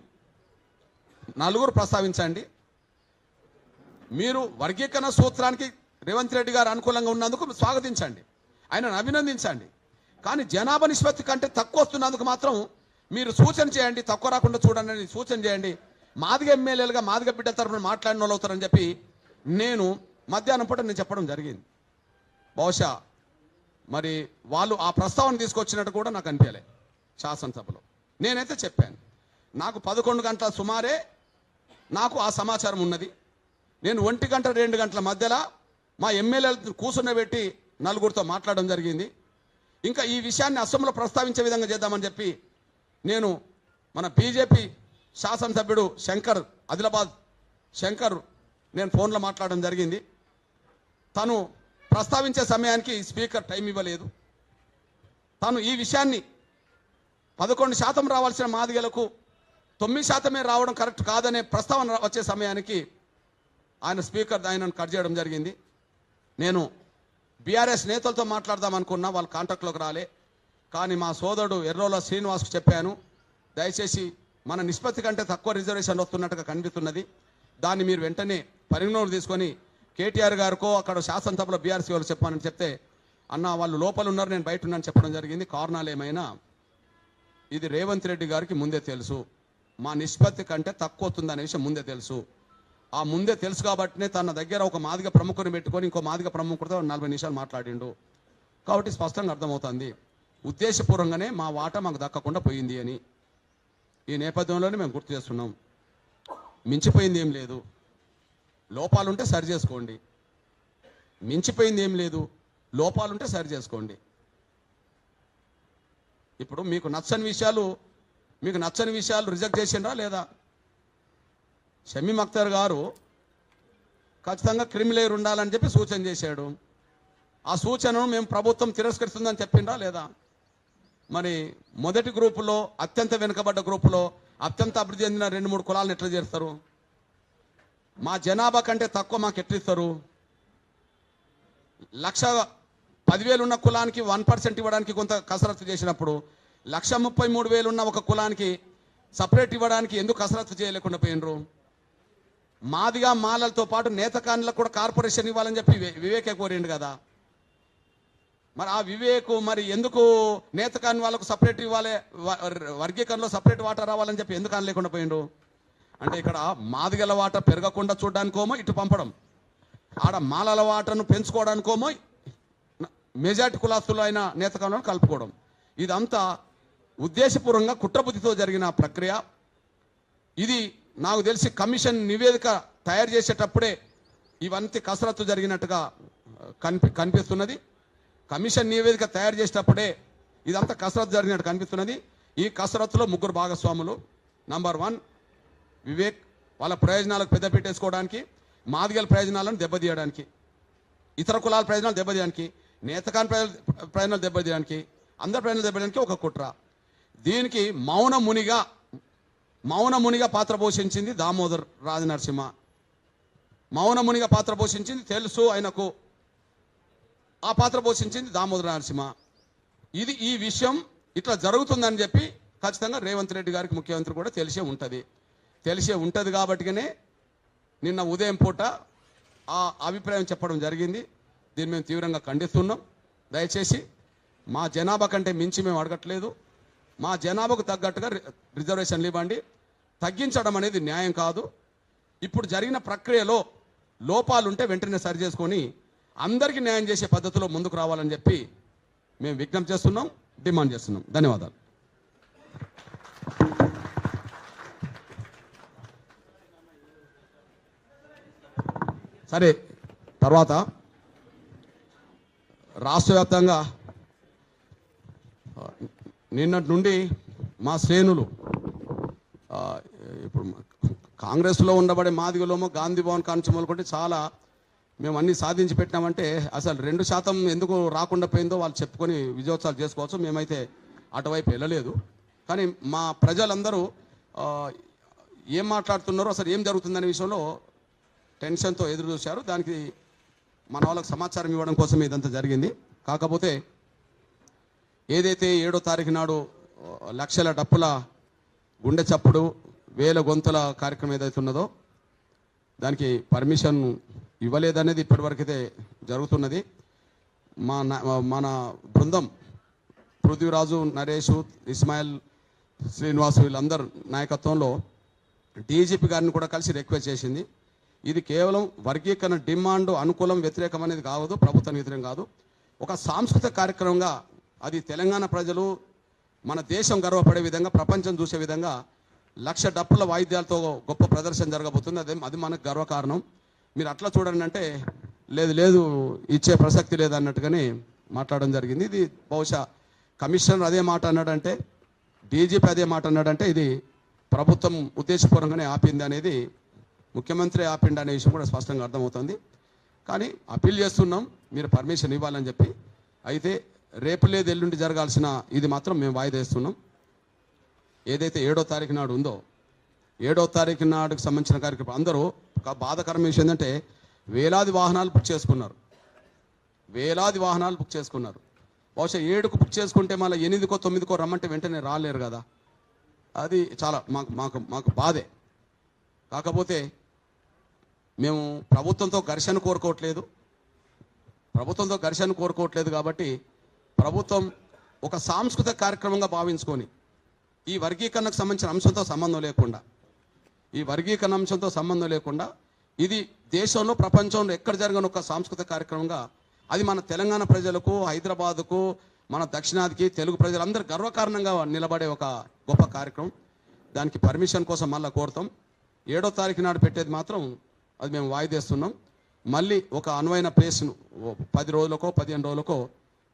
4 ప్రస్తావించండి. మీరు వర్గీకరణ సూత్రానికి రేవంత్ రెడ్డి గారు అనుకూలంగా ఉన్నందుకు స్వాగతించండి, ఆయనను అభినందించండి. కానీ జనాభా నిష్పత్తి కంటే తక్కువ వస్తున్నందుకు మాత్రం మీరు సూచన చేయండి, తక్కువ రాకుండా చూడండి అని సూచన చేయండి. మాదిగ ఎమ్మెల్యేలుగా మాదిగ బిడ్డల తరఫున మాట్లాడిన వాళ్ళు అవుతారని చెప్పి నేను మధ్యాహ్నం పూట నేను చెప్పడం జరిగింది. బహుశా మరి వాళ్ళు ఆ ప్రస్తావన తీసుకొచ్చినట్టు కూడా నాకు అనిపించలే శాసనసభలో. నేనైతే చెప్పాను, నాకు 11 గంటల సుమారే నాకు ఆ సమాచారం ఉన్నది. నేను 1 గంట 2 గంటల మధ్యలో మా ఎమ్మెల్యేలు కూర్చున్నబెట్టి 4 మాట్లాడడం జరిగింది. ఇంకా ఈ విషయాన్ని అసెంబ్లీలో ప్రస్తావించే విధంగా చేద్దామని చెప్పి నేను మన బీజేపీ శాసనసభ్యుడు శంకర్, ఆదిలాబాద్ శంకర్, నేను ఫోన్లో మాట్లాడడం జరిగింది. తను ప్రస్తావించే సమయానికి స్పీకర్ టైం ఇవ్వలేదు. తను ఈ విషయాన్ని 11% రావాల్సిన మాదిగలకు 9% రావడం కరెక్ట్ కాదనే ప్రస్తావన వచ్చే సమయానికి ఆయన స్పీకర్ ఆయనను కట్ చేయడం జరిగింది. నేను బీఆర్ఎస్ నేతలతో మాట్లాడదాం అనుకున్నా, వాళ్ళు కాంటాక్ట్లోకి రాలే. కానీ మా సోదరుడు ఎర్రోల శ్రీనివాస్కు చెప్పాను, దయచేసి మన నిష్పత్తి కంటే తక్కువ రిజర్వేషన్లు వస్తున్నట్టుగా కనిపిస్తున్నది, దాన్ని మీరు వెంటనే పరిగణలోకి తీసుకొని కేటీఆర్ గారికో అక్కడ శాసనసభలో బీఆర్సీ వాళ్ళు చెప్పానని చెప్తే, అన్న వాళ్ళు లోపల ఉన్నారు, నేను బయట ఉన్నాను చెప్పడం జరిగింది. కారణాలు ఏమైనా ఇది రేవంత్ రెడ్డి గారికి ముందే తెలుసు, మా నిష్పత్తి కంటే తక్కువ వస్తుందనే విషయం ముందే తెలుసు. ఆ ముందే తెలుసు కాబట్టినే తన దగ్గర ఒక మాదిగ ప్రముఖుని పెట్టుకొని ఇంకో మాదిగ ప్రముఖుడితో 40 నిమిషాలు మాట్లాడిండు. కాబట్టి స్పష్టంగా అర్థమవుతుంది ఉద్దేశపూర్వకంగానే మా వాటా మాకు దక్కకుండా పోయింది అని. ఈ నేపథ్యంలోనే మేము గుర్తు చేస్తున్నాం. మించిపోయింది ఏం లేదు, లోపాలుంటే సరి చేసుకోండి. మించిపోయింది ఏం లేదు, లోపాలుంటే సరి చేసుకోండి. ఇప్పుడు మీకు నచ్చని విషయాలు రిజెక్ట్ చేసిండ్రా లేదా? షమీం అఖ్తర్ గారు ఖచ్చితంగా క్రిమిలేయర్ ఉండాలని చెప్పి సూచన చేశాడు. ఆ సూచనను మేము ప్రభుత్వం తిరస్కరిస్తుందని చెప్పిండ్రా లేదా? మరి మొదటి గ్రూపులో అత్యంత వెనుకబడ్డ గ్రూపులో అత్యంత అభివృద్ధి చెందిన 2-3 కులాలను ఎట్లా చేస్తారు? మా జనాభా కంటే తక్కువ మాకు ఎట్లిస్తారు? 1,10,000 ఉన్న కులానికి 1% ఇవ్వడానికి కొంత కసరత్తు చేసినప్పుడు 1,33,000 ఉన్న ఒక కులానికి సపరేట్ ఇవ్వడానికి ఎందుకు కసరత్తు చేయలేకుండా పోయినరు? మాదిగా మాలలతో పాటు నేతకాన్లకు కూడా కార్పొరేషన్ ఇవ్వాలని చెప్పి వివేకే కోరిండు కదా. మరి ఆ వివేకు మరి ఎందుకు నేతకాని వాళ్ళకు సపరేట్ ఇవ్వాలి, వర్గీకరణలో సపరేట్ వాటా రావాలని చెప్పి ఎందుకు అనలేకుండా పోయిండు? అంటే ఇక్కడ మాదిగల వాట పెరగకుండా చూడడానికోమో ఇటు పంపడం, ఆడ మాలల వాటను పెంచుకోవడానికోమో మెజార్టీ కులాస్తులు అయిన నేతకాలను కలుపుకోవడం. ఇదంతా ఉద్దేశపూర్వకంగా కుట్రబుద్ధితో జరిగిన ప్రక్రియ. ఇది నాకు తెలిసి కమిషన్ నివేదిక తయారు చేసేటప్పుడే ఇవంతా కసరత్తు జరిగినట్టుగా కనిపిస్తున్నది. కమిషన్ నివేదిక తయారు చేసేటప్పుడే ఇదంతా కసరత్తు జరిగినట్టు కనిపిస్తున్నది. ఈ కసరత్తులో 3 భాగస్వాములు. నంబర్ 1 వివేక్, వాళ్ళ ప్రయోజనాలకు పెద్ద పెట్టేసుకోవడానికి, మాదిగల ప్రయోజనాలను దెబ్బతీయడానికి, ఇతర కులాల ప్రయోజనాలు దెబ్బతీయడానికి, నేతకాని ప్రయోజనాలు దెబ్బతీయడానికి, అందరి ప్రయోజనాలు దెబ్బతీయడానికి ఒక కుట్ర. దీనికి మౌనమునిగా పాత్ర పోషించింది దామోదర్ రాజనరసింహ. మౌనమునిగా పాత్ర పోషించింది తెలుసు ఆయనకు, ఆ పాత్ర పోషించింది దామోదర్ నరసింహ. ఈ విషయం ఇట్లా జరుగుతుందని చెప్పి ఖచ్చితంగా రేవంత్ రెడ్డి గారికి ముఖ్యమంత్రి కూడా తెలిసే ఉంటుంది కాబట్టినే నిన్న ఉదయం పూట ఆ అభిప్రాయం చెప్పడం జరిగింది. దీన్ని మేము తీవ్రంగా ఖండిస్తున్నాం. దయచేసి మా జనాభా కంటే మించి మేము అడగట్లేదు, మా జనాభాకు తగ్గట్టుగా రిజర్వేషన్లు ఇవ్వండి. తగ్గించడం అనేది న్యాయం కాదు. ఇప్పుడు జరిగిన ప్రక్రియలో లోపాలుంటే వెంటనే సరి చేసుకొని అందరికీ న్యాయం చేసే పద్ధతిలో ముందుకు రావాలని చెప్పి మేము విజ్ఞప్తి చేస్తున్నాం, డిమాండ్ చేస్తున్నాం. ధన్యవాదాలు. సరే, తర్వాత రాష్ట్ర వ్యాప్తంగా నిన్నటి నుండి మా శ్రేణులు ఇప్పుడు కాంగ్రెస్లో ఉండబడే మాదిగలోమో గాంధీ భవన్ కాంచి మొదలుకుంటే చాలా మేము అన్నీ సాధించి పెట్టినామంటే అసలు 2% ఎందుకు రాకుండా పోయిందో వాళ్ళు చెప్పుకొని విజయోత్సవాలు చేసుకోవచ్చు. మేమైతే అటువైపు వెళ్ళలేదు. కానీ మా ప్రజలందరూ ఏం మాట్లాడుతున్నారో అసలు ఏం జరుగుతుందనే విషయంలో టెన్షన్తో ఎదురు చూశారు. దానికి మన వాళ్ళకి సమాచారం ఇవ్వడం కోసం ఇదంతా జరిగింది. కాకపోతే ఏదైతే 7వ తారీఖు నాడు లక్షల డప్పుల గుండె చప్పుడు 1000 గొంతుల కార్యక్రమం ఏదైతే ఉన్నదో దానికి పర్మిషన్ ఇవ్వలేదనేది ఇప్పటివరకైతే జరుగుతున్నది. మన బృందం పృథ్వీరాజు, నరేష్, ఇస్మాయిల్, శ్రీనివాసు వీళ్ళందరూ నాయకత్వంలో డీజీపీ గారిని కూడా కలిసి రిక్వెస్ట్ చేసింది. ఇది కేవలం వర్గీకరణ డిమాండ్ అనుకూలం వ్యతిరేకం అనేది కావద్దు, ప్రభుత్వం వ్యతిరేకం కాదు. ఒక సాంస్కృతిక కార్యక్రమంగా అది తెలంగాణ ప్రజలు మన దేశం గర్వపడే విధంగా, ప్రపంచం చూసే విధంగా 1,00,000 డప్పుల వాయిద్యాలతో గొప్ప ప్రదర్శన జరగబోతుంది. అది మనకు గర్వకారణం. మీరు అట్లా చూడండి అంటే లేదు ఇచ్చే ప్రసక్తి లేదన్నట్టుగానే మాట్లాడడం జరిగింది. ఇది బహుశా కమిషనర్ అదే మాట అన్నాడంటే, డీజీపీ అదే మాట అన్నాడంటే ఇది ప్రభుత్వం ఉద్దేశపూర్వకంగానే ఆపింది అనేది, ముఖ్యమంత్రి ఆపిండి అనే విషయం కూడా స్పష్టంగా అర్థమవుతుంది. కానీ అప్పీల్ చేస్తున్నాం మీరు పర్మిషన్ ఇవ్వాలని చెప్పి. అయితే రేపు లేదు ఎల్లుండి జరగాల్సిన ఇది మాత్రం మేము వాయిదా వేస్తున్నాం. ఏదైతే 7వ తారీఖు నాడు ఉందో 7వ తారీఖు నాడుకు సంబంధించిన కార్యక్రమం అందరూ ఒక బాధాకరమైన విషయం ఏంటంటే వేలాది వాహనాలు బుక్ చేసుకున్నారు. బహుశా 7కు బుక్ చేసుకుంటే మళ్ళీ 8కో 9కో రమ్మంటే వెంటనే రాలేరు కదా. అది చాలా మాకు బాధే. కాకపోతే మేము ప్రభుత్వంతో ఘర్షణ కోరుకోవట్లేదు కాబట్టి ప్రభుత్వం ఒక సాంస్కృతిక కార్యక్రమంగా భావించుకొని ఈ వర్గీకరణకు సంబంధించిన అంశంతో సంబంధం లేకుండా ఇది దేశంలో ప్రపంచంలో ఎక్కడ జరగని ఒక సాంస్కృతిక కార్యక్రమంగా అది మన తెలంగాణ ప్రజలకు, హైదరాబాద్కు, మన దక్షిణాదికి తెలుగు ప్రజలందరూ గర్వకారణంగా నిలబడే ఒక గొప్ప కార్యక్రమం. దానికి పర్మిషన్ కోసం మళ్ళీ కోరుతాం. 7వ తారీఖు నాడు పెట్టేది మాత్రం అది మేము వాయిదేస్తున్నాం. మళ్ళీ ఒక అనువైన ప్లేస్ను 10 రోజులకో 15 రోజులకో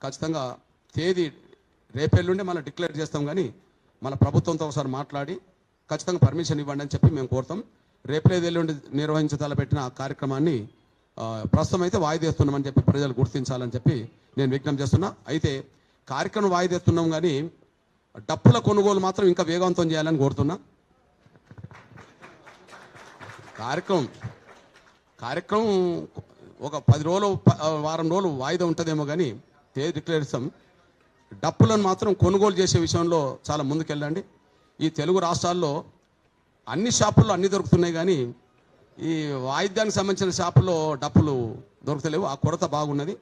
ఖచ్చితంగా తేదీ రేపెల్లుండి మళ్ళీ డిక్లేర్ చేస్తాం. కానీ మన ప్రభుత్వంతో ఒకసారి మాట్లాడి ఖచ్చితంగా పర్మిషన్ ఇవ్వండి అని చెప్పి మేము కోరుతాం. రేపులేదు ఎల్లుండి నిర్వహించతలపెట్టిన ఆ కార్యక్రమాన్ని ప్రస్తుతం అయితే వాయిదేస్తున్నామని చెప్పి ప్రజలు గుర్తించాలని చెప్పి నేను విజ్ఞప్తి చేస్తున్నా. అయితే కార్యక్రమం వాయిదేస్తున్నాం కానీ డప్పుల కొనుగోలు మాత్రం ఇంకా వేగవంతం చేయాలని కోరుతున్నా. కార్యక్రమం ఒక 10 రోజులు వారం రోజులు వాయిదా ఉంటుందేమో కానీ తేదీ డిక్లేర్ చేస్తాం. డప్పులను మాత్రం కొనుగోలు చేసే విషయంలో చాలా ముందుకెళ్ళండి. ఈ తెలుగు రాష్ట్రాల్లో అన్ని షాపుల్లో అన్నీ దొరుకుతున్నాయి కానీ ఈ వాయిద్యానికి సంబంధించిన షాపుల్లో డప్పులు దొరుకుతలేవు. ఆ కొరత బాగున్నది.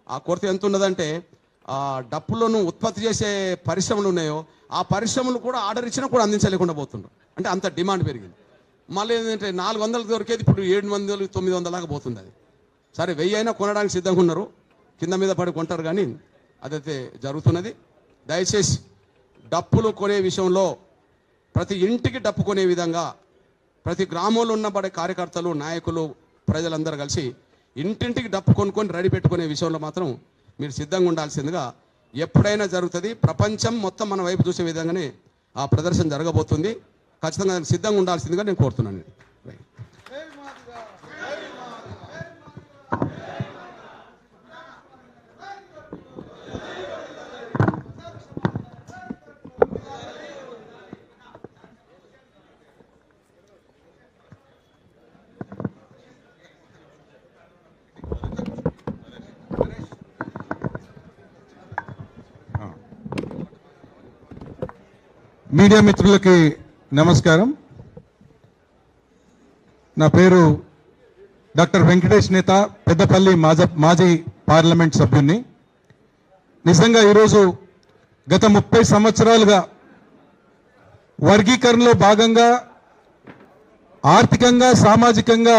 ఆ కొరత ఎంత ఉన్నదంటే ఆ డప్పులను ఉత్పత్తి చేసే పరిశ్రమలు ఉన్నాయో ఆ పరిశ్రమలు కూడా ఆర్డర్ ఇచ్చినా కూడా అందించలేకుండా పోతున్నారు. అంటే అంత డిమాండ్ పెరిగింది. మళ్ళీ ఏంటంటే 400 దొరికేది ఇప్పుడు 700, 900 దాకా పోతుంది. అది సరే 1000 అయినా కొనడానికి సిద్ధంగా ఉన్నారు, కింద మీద పడి కొంటారు. కానీ అదైతే జరుగుతున్నది. దయచేసి డప్పులు కొనే విషయంలో ప్రతి ఇంటికి డప్పు కొనే విధంగా ప్రతి గ్రామంలో ఉన్నబడే కార్యకర్తలు, నాయకులు, ప్రజలందరూ కలిసి ఇంటింటికి డప్పు కొనుక్కొని రెడీ పెట్టుకునే విషయంలో మాత్రం మీరు సిద్ధంగా ఉండాల్సిందిగా ఎప్పుడైనా జరుగుతుంది. ప్రపంచం మొత్తం మన వైపు చూసే విధంగానే ఆ ప్రదర్శన జరగబోతుంది. ఖచ్చితంగా సిద్ధంగా ఉండాల్సిందిగా నేను కోరుతున్నాను. మీడియా మిత్రులకి నమస్కారం. నా పేరు డాక్టర్ వెంకటేష్ నేత, పెద్దపల్లి మాజీ పార్లమెంట్ సభ్యుని. నిజంగా ఈరోజు గత 30 సంవత్సరాలుగా వర్గీకరణలో భాగంగా ఆర్థికంగా, సామాజికంగా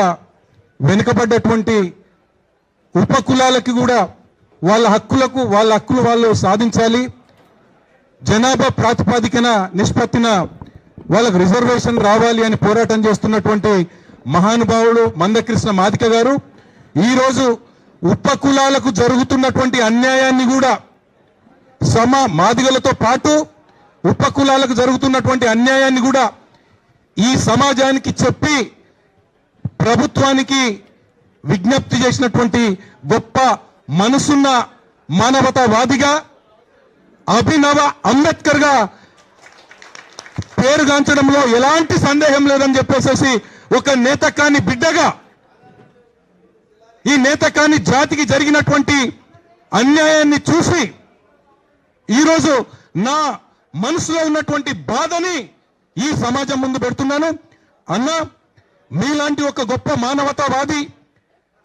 వెనుకబడ్డటువంటి ఉపకులాలకి కూడా వాళ్ళ హక్కులు వాళ్ళు సాధించాలి. జనాభా ప్రాతిపదికన నిష్పత్తిన వాళ్ళకు రిజర్వేషన్ రావాలి అని పోరాటం చేస్తున్నటువంటి మహానుభావుడు మందకృష్ణ మాదిక గారు ఈరోజు ఉపకులాలకు జరుగుతున్నటువంటి అన్యాయాన్ని కూడా మాదిగలతో పాటు ఉపకులాలకు జరుగుతున్నటువంటి అన్యాయాన్ని కూడా ఈ సమాజానికి చెప్పి ప్రభుత్వానికి విజ్ఞప్తి చేసినటువంటి గొప్ప మనసున్న మానవతావాదిగా అభినవ అంబేద్కర్ గా పేరుగాంచడంలో ఎలాంటి సందేహం లేదని చెప్పేసి ఒక నేతకాని బిడ్డగా ఈ నేతకాని జాతికి జరిగినటువంటి అన్యాయాన్ని చూసి ఈరోజు నా మనసులో ఉన్నటువంటి బాధని ఈ సమాజం ముందు పెడుతున్నాను. అన్న, మీలాంటి ఒక గొప్ప మానవతావాది,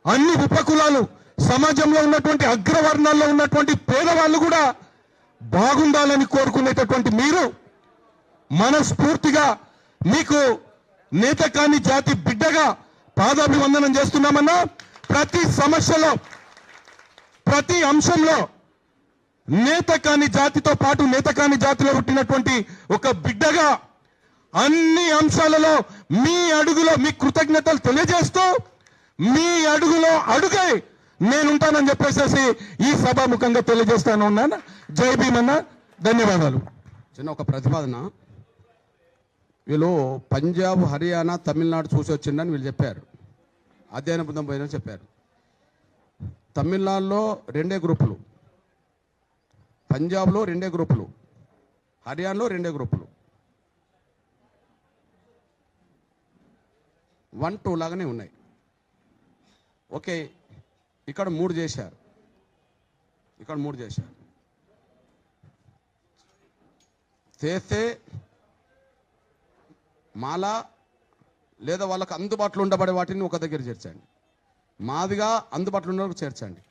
అన్ని ఉపకులాలు, సమాజంలో ఉన్నటువంటి అగ్రవర్ణాల్లో ఉన్నటువంటి పేదవాళ్ళు కూడా బాగుండాలని కోరుకునేటటువంటి మీరు మనస్ఫూర్తిగా మీకు నేతకాని జాతి బిడ్డగా పాదాభివందనం చేస్తున్నామన్నా. ప్రతి సమస్యలో, ప్రతి అంశంలో నేతకాని జాతితో పాటు నేతకాని జాతిలో పుట్టినటువంటి ఒక బిడ్డగా అన్ని అంశాలలో మీ అడుగులో మీ కృతజ్ఞతలు తెలియజేస్తూ మీ అడుగులో అడుగై నేనుంటానని చెప్పేసి ఈ సభాముఖంగా తెలియజేస్తాను ఉన్నాను. జై భీమన్న, ధన్యవాదాలు. చిన్న ఒక ప్రతిపాదన, వీళ్ళు పంజాబ్, హర్యానా, తమిళనాడు చూసి వచ్చిందని వీళ్ళు చెప్పారు. అధ్యయన బృందం పోయినా చెప్పారు. తమిళనాడులో 2 గ్రూపులు, పంజాబ్లో 2 గ్రూపులు, హర్యానాలో 2 గ్రూపులు, 1-2 లాగానే ఉన్నాయి. ఓకే, ఇక్కడ 3 చేశారు, ఇక్కడ 3 చేశారు. చేస్తే మాలా లేదా వాళ్ళకు అందుబాటులో ఉండబడే వాటిని ఒక దగ్గర చేర్చండి, మాదిగా అందుబాటులో ఉన్న చేర్చండి,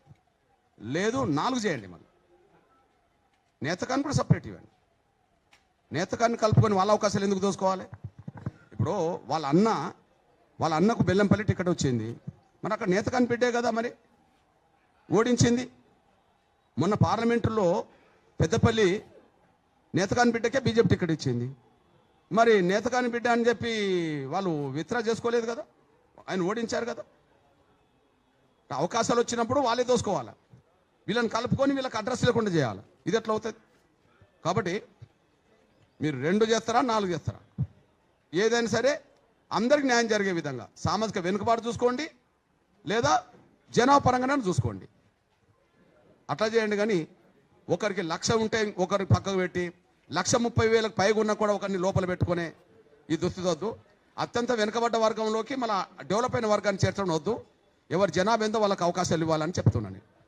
లేదు 4 చేయండి. మళ్ళీ నేతకాన్ని కూడా సపరేట్ ఇవ్వండి. నేతకాన్ని కలుపుకొని వాళ్ళ అవకాశాలు ఎందుకు దోసుకోవాలి? ఇప్పుడు వాళ్ళ అన్నకు బెల్లంపల్లి టికెట్ వచ్చింది, మరి అక్కడ నేతకాన్ని పెట్టే కదా మరి ఓడించింది. మొన్న పార్లమెంటులో పెద్దపల్లి నేతకాన్ని బిడ్డకే బీజేపీ టికెట్ ఇచ్చింది. మరి నేతకాని బిడ్డ అని చెప్పి వాళ్ళు విత్డ్రా చేసుకోలేదు కదా, ఆయన ఓడించారు కదా. అవకాశాలు వచ్చినప్పుడు వాళ్ళే దోసుకోవాలి, వీళ్ళని కలుపుకొని వీళ్ళకి అడ్రస్ లేకుండా చేయాలి. ఇది ఎట్లా అవుతుంది? కాబట్టి మీరు 2 చేస్తారా 4 చేస్తారా, ఏదైనా సరే అందరికి న్యాయం జరిగే విధంగా సామాజిక వెనుకబాటు చూసుకోండి, లేదా జనాపరంగానే చూసుకోండి, అట్లా చేయండి. కానీ ఒకరికి 1,00,000 ఉంటే ఒకరికి పక్కకు పెట్టి 1,30,000కు పైగా ఉన్నా కూడా ఒకరిని లోపల పెట్టుకునే ఈ దుస్థితి వద్దు. అత్యంత వెనుకబడ్డ వర్గంలోకి మళ్ళీ డెవలప్ అయిన వర్గాన్ని చేర్చడం వద్దు. ఎవరి జనాభా ఎంతో వాళ్ళకి అవకాశాలు ఇవ్వాలని చెప్తున్నాను.